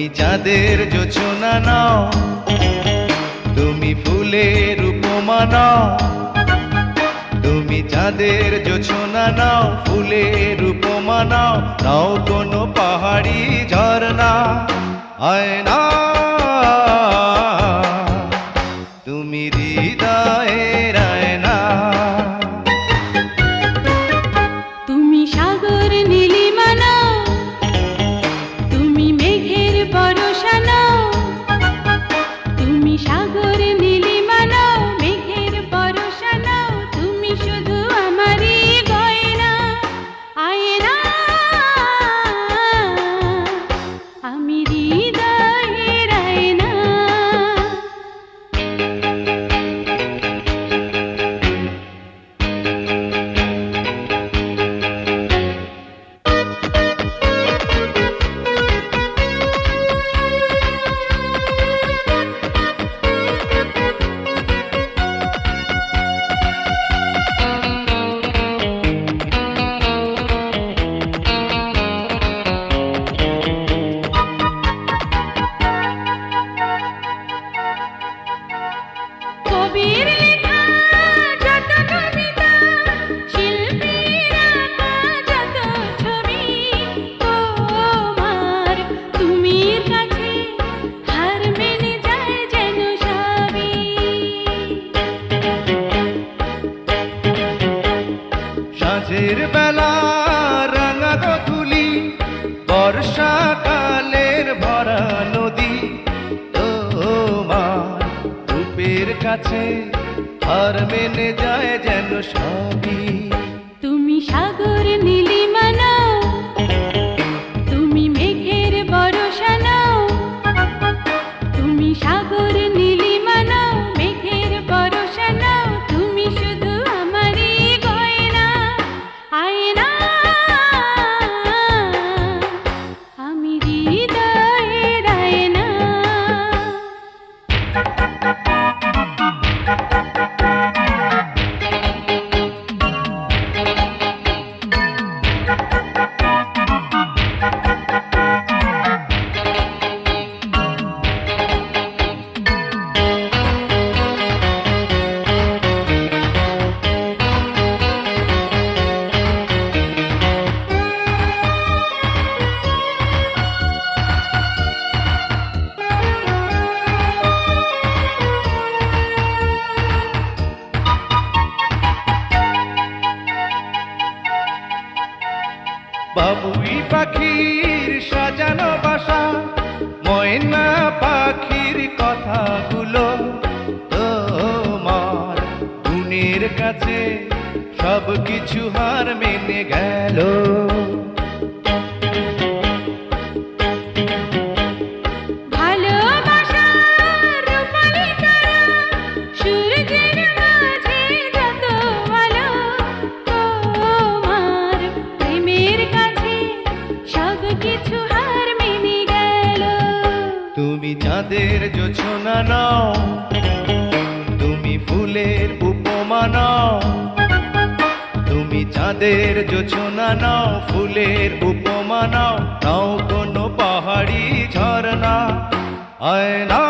তুমি চাঁদের জোছনা নাও, তুমি ফুলের উপমা নাও। তুমি চাঁদের জোছনা নাও, ফুলের উপমা নাও, নাও কোনো পাহাড়ি ঝরনা। আয়না তুমি হৃদয়ের আয়না। তুমি সাগর নীলিমা নাও, তুমি মেঘের বরষা নাও। তুমি সাগর নীলিমা নাও, মেঘের বরষা নাও, তুমি শুধু আমারই গয়না। আয়না আমি হৃদয়ের আয়না। কবির লেখা যত কবিতা, শিল্পীর আঁকা যত ছবি, তোমার তুমির কাছে হার মেনে যায় যেন সবই। সাঁঝের বেলা রাঙা গোধূলি, বর্ষাকালের ভরা নদী, তোমার রূপের কাছে হার মেনে যায় যেন সবই। তুমি সাগর নীলিমা নাও, তুমি মেঘের বরষা নাও। তুমি সাগর নীলিমা নাও, মেঘের বরষা নাও, তুমি শুধু আমারই গয়না। আয়না আমি হৃদয়ের আয়না। বাবুই পাখির সাজানো বাসা, ময়না পাখির কথাগুলো, তোমার গুণের কাছে সব কিছু হার মেনে গেল। ভালোবাসার রূপালি তারা, সূর্যের মাঝে যত আলো, তোমার প্রেমের কাছে সব কিছু হার মেনে গেল। তুমি চাঁদের জোছনা নাও, তুমি ফুলের উপমা নাও। তুমি চাঁদের জোছনা নাও, ফুলের উপমা নাও, নাও কোনো পাহাড়ি ঝরনা। আয়না